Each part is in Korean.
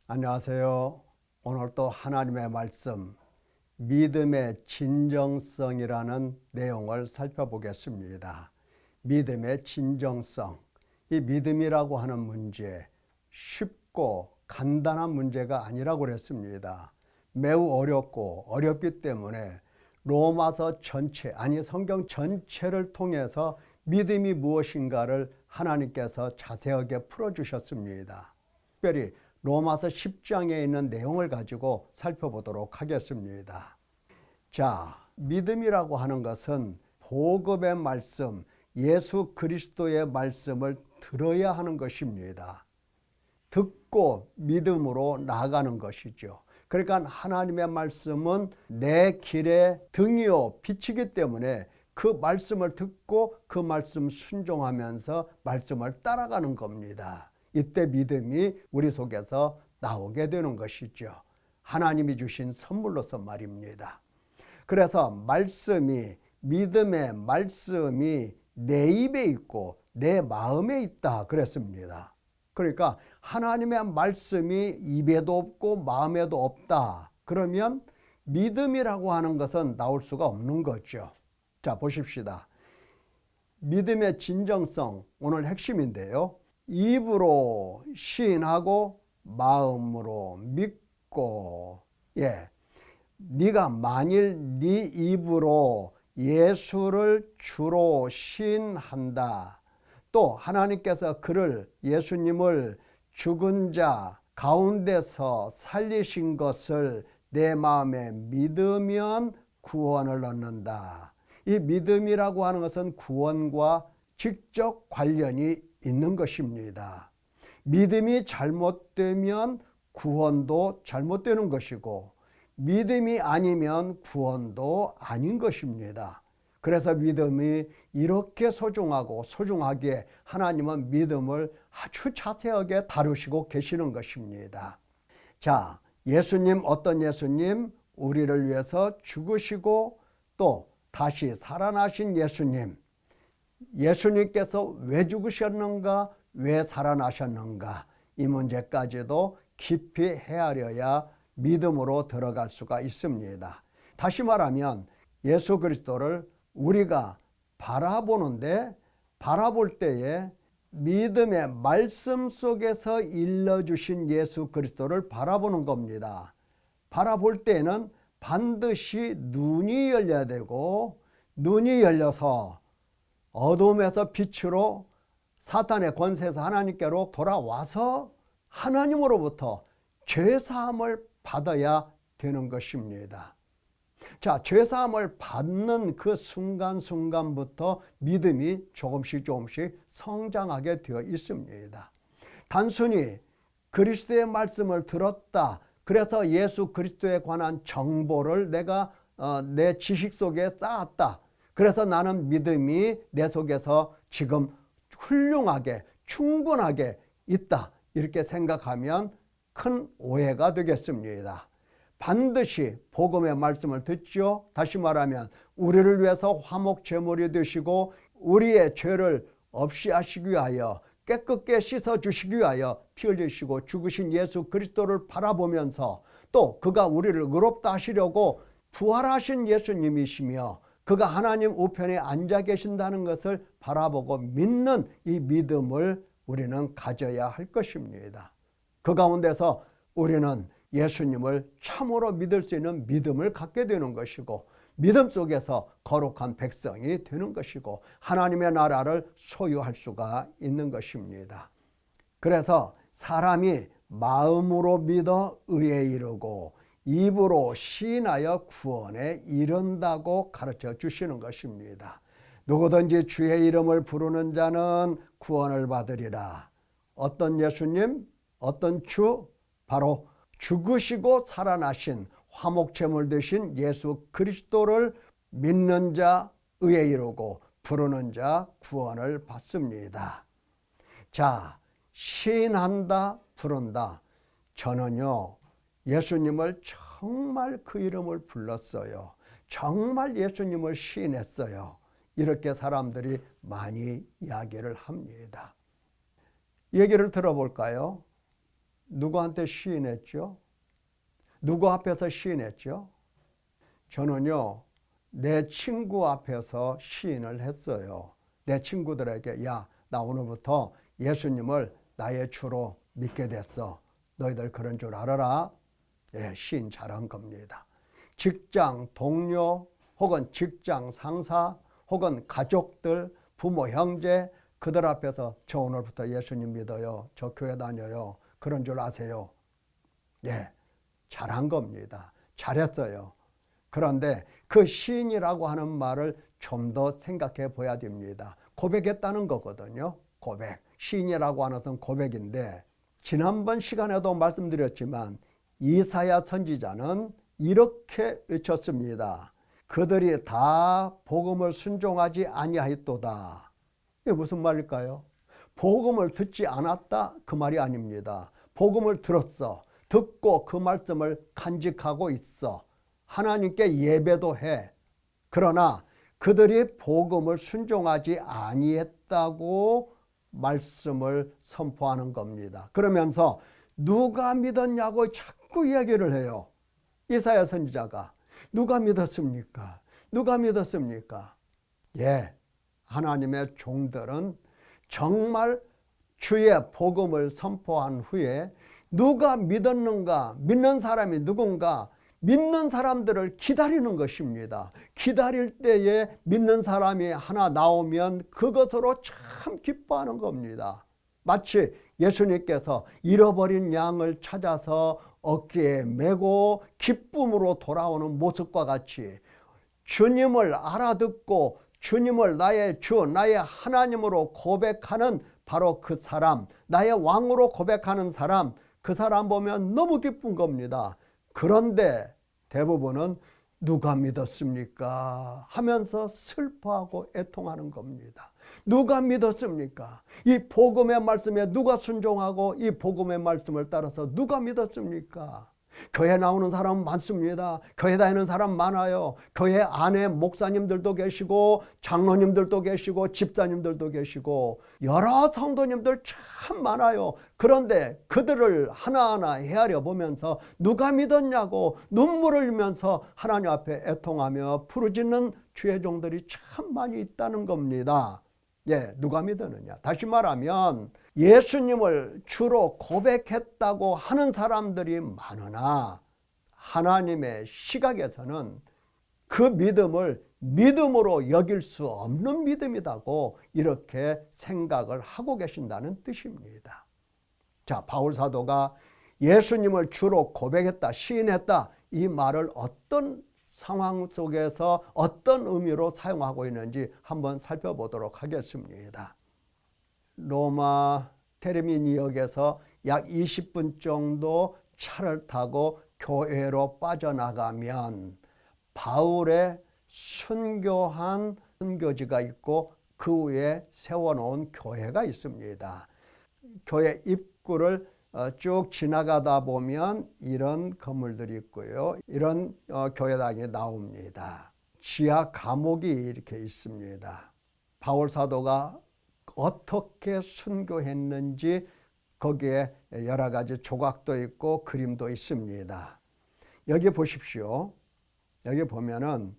안녕하세요. 오늘 또 하나님의 말씀, 믿음의 진정성이라는 내용을 살펴보겠습니다. 믿음의 진정성. 이 믿음이라고 하는 문제, 쉽고 간단한 문제가 아니라고 그랬습니다. 매우 어렵고 어렵기 때문에 로마서 전체, 아니 성경 전체를 통해서 믿음이 무엇인가를 하나님께서 자세하게 풀어주셨습니다. 특별히 로마서 10장에 있는 내용을 가지고 살펴보도록 하겠습니다. 자, 믿음이라고 하는 것은 복음의 말씀, 예수 그리스도의 말씀을 들어야 하는 것입니다. 듣고 믿음으로 나아가는 것이죠. 그러니까 하나님의 말씀은 내 길의 등이요 빛이기 때문에 그 말씀을 듣고 그 말씀 순종하면서 말씀을 따라가는 겁니다. 이때 믿음이 우리 속에서 나오게 되는 것이죠. 하나님이 주신 선물로서 말입니다. 그래서 믿음의 말씀이 내 입에 있고 내 마음에 있다 그랬습니다. 그러니까 하나님의 말씀이 입에도 없고 마음에도 없다. 그러면 믿음이라고 하는 것은 나올 수가 없는 거죠. 자, 보십시다. 믿음의 진정성, 오늘 핵심인데요. 입으로 시인하고 마음으로 믿고, 네가 만일 네 입으로 예수를 주로 시인한다. 또 하나님께서 그를, 예수님을 죽은 자 가운데서 살리신 것을 내 마음에 믿으면 구원을 얻는다. 이 믿음이라고 하는 것은 구원과 직접 관련이 있는 것입니다. 믿음이 잘못되면 구원도 잘못되는 것이고 믿음이 아니면 구원도 아닌 것입니다. 그래서 믿음이 이렇게 소중하고 소중하게 하나님은 믿음을 아주 자세하게 다루시고 계시는 것입니다. 자, 예수님, 어떤 예수님? 우리를 위해서 죽으시고 또 다시 살아나신 예수님. 예수님께서 왜 죽으셨는가? 왜 살아나셨는가? 이 문제까지도 깊이 헤아려야 믿음으로 들어갈 수가 있습니다. 다시 말하면 예수 그리스도를 우리가 바라보는데 바라볼 때에 믿음의 말씀 속에서 일러주신 예수 그리스도를 바라보는 겁니다. 바라볼 때에는 반드시 눈이 열려야 되고 눈이 열려서 어둠에서 빛으로 사탄의 권세에서 하나님께로 돌아와서 하나님으로부터 죄사함을 받아야 되는 것입니다. 자, 죄사함을 받는 그 순간순간부터 믿음이 조금씩 성장하게 되어 있습니다. 단순히 그리스도의 말씀을 들었다. 그래서 예수 그리스도에 관한 정보를 내가 내 지식 속에 쌓았다. 그래서 나는 믿음이 내 속에서 지금 훌륭하게 충분하게 있다. 이렇게 생각하면 큰 오해가 되겠습니다. 반드시 복음의 말씀을 듣죠. 다시 말하면 우리를 위해서 화목 제물이 되시고 우리의 죄를 없이 하시기 위하여 깨끗게 씻어주시기 위하여 피 흘리시고 죽으신 예수 그리스도를 바라보면서 또 그가 우리를 의롭다 하시려고 부활하신 예수님이시며 그가 하나님 우편에 앉아 계신다는 것을 바라보고 믿는 이 믿음을 우리는 가져야 할 것입니다. 그 가운데서 우리는 예수님을 참으로 믿을 수 있는 믿음을 갖게 되는 것이고 믿음 속에서 거룩한 백성이 되는 것이고 하나님의 나라를 소유할 수가 있는 것입니다. 그래서 사람이 마음으로 믿어 의에 이르고 입으로 시인하여 구원에 이른다고 가르쳐 주시는 것입니다. 누구든지 주의 이름을 부르는 자는 구원을 받으리라. 어떤 예수님? 어떤 주? 바로 죽으시고 살아나신 화목제물 되신 예수 그리스도를 믿는 자 의에 이르고 부르는 자 구원을 받습니다. 자, 시인한다, 부른다. 저는요, 예수님을 정말 그 이름을 불렀어요. 정말 예수님을 시인했어요. 이렇게 사람들이 많이 이야기를 합니다. 얘기를 들어볼까요? 누구한테 시인했죠? 누구 앞에서 시인했죠? 저는요, 내 친구 앞에서 시인을 했어요. 내 친구들에게, 야, 나 오늘부터 예수님을 나의 주로 믿게 됐어. 너희들 그런 줄 알아라. 예, 시인 잘한 겁니다. 직장 동료 혹은 직장 상사 혹은 가족들, 부모, 형제 그들 앞에서 저 오늘부터 예수님 믿어요. 저 교회 다녀요. 그런 줄 아세요. 예, 잘한 겁니다. 잘했어요. 그런데 그 시인이라고 하는 말을 좀 더 생각해 봐야 됩니다. 고백했다는 거거든요. 고백. 시인이라고 하는 것은 고백인데 지난번 시간에도 말씀드렸지만 이사야 선지자는 이렇게 외쳤습니다. 그들이 다 복음을 순종하지 아니하였도다. 이게 무슨 말일까요? 복음을 듣지 않았다? 그 말이 아닙니다. 복음을 들었어. 듣고 그 말씀을 간직하고 있어. 하나님께 예배도 해. 그러나 그들이 복음을 순종하지 아니했다고 말씀을 선포하는 겁니다. 그러면서 누가 믿었냐고 자꾸 이야기를 해요. 이사야 선지자가. 누가 믿었습니까? 누가 믿었습니까? 예, 하나님의 종들은 정말 주의 복음을 선포한 후에 누가 믿었는가, 믿는 사람이 누군가, 믿는 사람들을 기다리는 것입니다. 기다릴 때에 믿는 사람이 하나 나오면 그것으로 참 기뻐하는 겁니다. 마치 예수님께서 잃어버린 양을 찾아서 어깨에 메고 기쁨으로 돌아오는 모습과 같이 주님을 알아듣고 주님을 나의 주, 나의 하나님으로 고백하는 바로 그 사람, 나의 왕으로 고백하는 사람, 그 사람 보면 너무 기쁜 겁니다. 그런데 대부분은 누가 믿었습니까? 하면서 슬퍼하고 애통하는 겁니다. 누가 믿었습니까? 이 복음의 말씀에 누가 순종하고 이 복음의 말씀을 따라서 누가 믿었습니까? 교회 나오는 사람 많습니다. 교회 다니는 사람 많아요. 교회 안에 목사님들도 계시고 장로님들도 계시고 집사님들도 계시고 여러 성도님들 참 많아요. 그런데 그들을 하나하나 헤아려 보면서 누가 믿었냐고 눈물을 흘리면서 하나님 앞에 애통하며 부르짖는 주의 종들이 참 많이 있다는 겁니다. 예, 누가 믿었느냐? 다시 말하면 예수님을 주로 고백했다고 하는 사람들이 많으나 하나님의 시각에서는 그 믿음을 믿음으로 여길 수 없는 믿음이라고 이렇게 생각을 하고 계신다는 뜻입니다. 자, 바울 사도가 예수님을 주로 고백했다, 시인했다 이 말을 어떤 상황 속에서 어떤 의미로 사용하고 있는지 한번 살펴보도록 하겠습니다. 로마 테르미니역에서 약 20분 정도 차를 타고 교회로 빠져나가면 바울의 순교한 순교지가 있고 그 위에 세워놓은 교회가 있습니다. 교회 입구를 쭉 지나가다 보면 이런 건물들이 있고요. 이런 교회당이 나옵니다. 지하 감옥이 이렇게 있습니다. 바울 사도가 어떻게 순교했는지 거기에 여러 가지 조각도 있고 그림도 있습니다. 여기 보십시오. 여기 보면은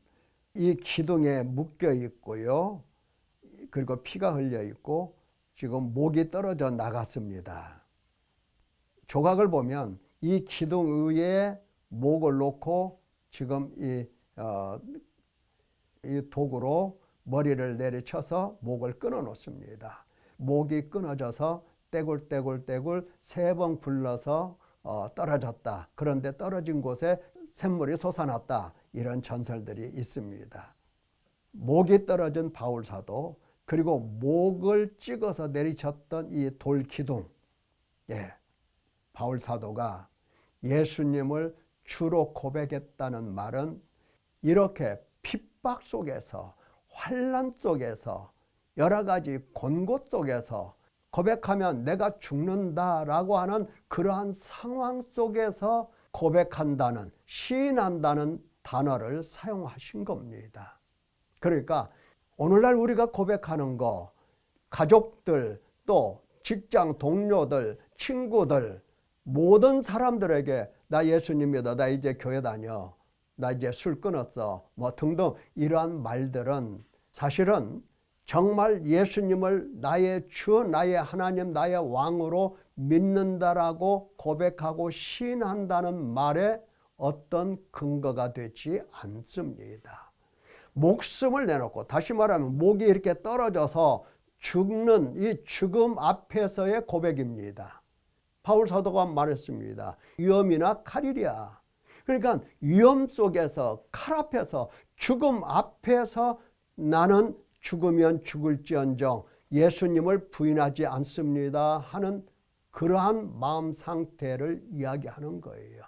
이 기둥에 묶여 있고요. 그리고 피가 흘려 있고 지금 목이 떨어져 나갔습니다. 조각을 보면 이 기둥 위에 목을 놓고 지금 이 도구로 머리를 내리쳐서 목을 끊어 놓습니다. 목이 끊어져서 떼굴떼굴떼굴 3번 굴러서 떨어졌다. 그런데 떨어진 곳에 샘물이 솟아났다. 이런 전설들이 있습니다. 목이 떨어진 바울 사도 그리고 목을 찍어서 내리쳤던 이 돌기둥. 예, 바울 사도가 예수님을 주로 고백했다는 말은 이렇게 핍박 속에서 환난 속에서 여러 가지 곤고 속에서 고백하면 내가 죽는다라고 하는 그러한 상황 속에서 고백한다는 시인한다는 단어를 사용하신 겁니다. 그러니까 오늘날 우리가 고백하는 거 가족들 또 직장 동료들 친구들 모든 사람들에게 나 예수님 믿어, 나 이제 교회 다녀, 나 이제 술 끊었어, 뭐 등등 이러한 말들은 사실은 정말 예수님을 나의 주, 나의 하나님, 나의 왕으로 믿는다라고 고백하고 시인한다는 말에 어떤 근거가 되지 않습니다. 목숨을 내놓고, 다시 말하면 목이 이렇게 떨어져서 죽는 이 죽음 앞에서의 고백입니다. 바울 사도가 말했습니다. 위험이나 칼이랴. 그러니까 위험 속에서, 칼 앞에서, 죽음 앞에서 나는 죽으면 죽을지언정 예수님을 부인하지 않습니다 하는 그러한 마음 상태를 이야기하는 거예요.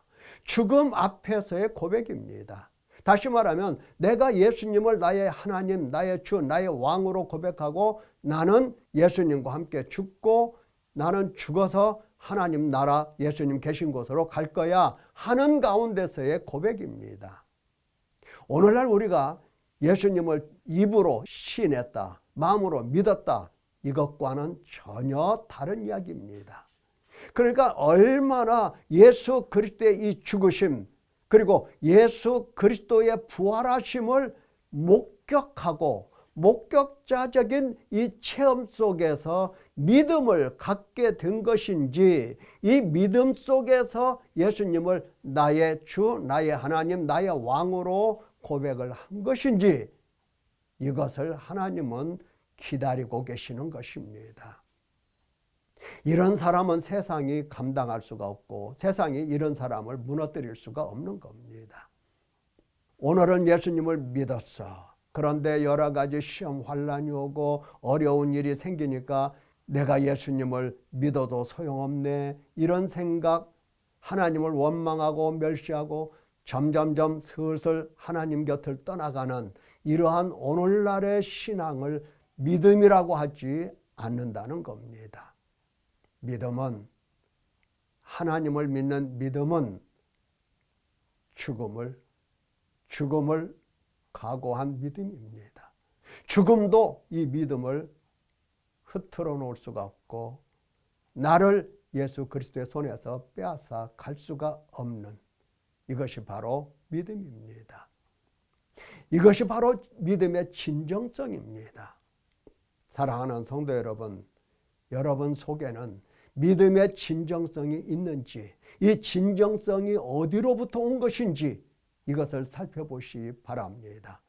죽음 앞에서의 고백입니다. 다시 말하면 내가 예수님을 나의 하나님, 나의 주, 나의 왕으로 고백하고 나는 예수님과 함께 죽고 나는 죽어서 하나님 나라, 예수님 계신 곳으로 갈 거야 하는 가운데서의 고백입니다. 오늘날 우리가 예수님을 입으로 시인했다, 마음으로 믿었다, 이것과는 전혀 다른 이야기입니다. 그러니까 얼마나 예수 그리스도의 이 죽으심, 그리고 예수 그리스도의 부활하심을 목격하고 목격자적인 이 체험 속에서 믿음을 갖게 된 것인지, 이 믿음 속에서 예수님을 나의 주, 나의 하나님, 나의 왕으로 고백을 한 것인지, 이것을 하나님은 기다리고 계시는 것입니다. 이런 사람은 세상이 감당할 수가 없고 세상이 이런 사람을 무너뜨릴 수가 없는 겁니다. 오늘은 예수님을 믿었어. 그런데 여러 가지 시험 환난이 오고 어려운 일이 생기니까 내가 예수님을 믿어도 소용없네, 이런 생각, 하나님을 원망하고 멸시하고 점점점 슬슬 하나님 곁을 떠나가는 이러한 오늘날의 신앙을 믿음이라고 하지 않는다는 겁니다. 믿음은, 하나님을 믿는 믿음은 죽음을 각오한 믿음입니다. 죽음도 이 믿음을 흐트러 놓을 수가 없고 나를 예수 그리스도의 손에서 빼앗아 갈 수가 없는, 이것이 바로 믿음입니다. 이것이 바로 믿음의 진정성입니다. 사랑하는 성도 여러분, 여러분 속에는 믿음의 진정성이 있는지, 이 진정성이 어디로부터 온 것인지 이것을 살펴보시기 바랍니다.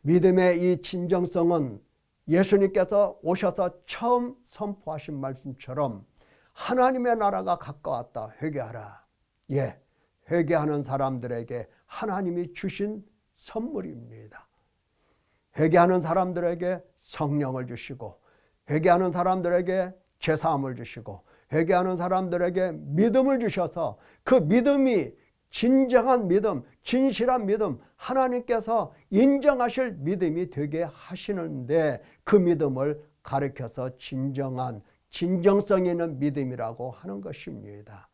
믿음의 이 진정성은 예수님께서 오셔서 처음 선포하신 말씀처럼 하나님의 나라가 가까웠다, 회개하라. 예, 회개하는 사람들에게 하나님이 주신 선물입니다. 회개하는 사람들에게 성령을 주시고, 회개하는 사람들에게 죄사함을 주시고, 회개하는 사람들에게 믿음을 주셔서 그 믿음이 진정한 믿음, 진실한 믿음, 하나님께서 인정하실 믿음이 되게 하시는데, 그 믿음을 가르쳐서 진정한, 진정성 있는 믿음이라고 하는 것입니다.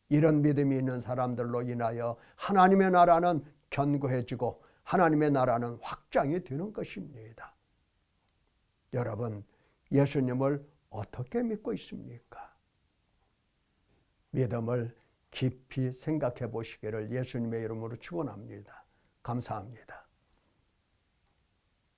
이런 믿음이 있는 사람들로 인하여 하나님의 나라는 견고해지고 하나님의 나라는 확장이 되는 것입니다. 여러분, 예수님을 어떻게 믿고 있습니까? 믿음을 깊이 생각해 보시기를 예수님의 이름으로 축원합니다. 감사합니다.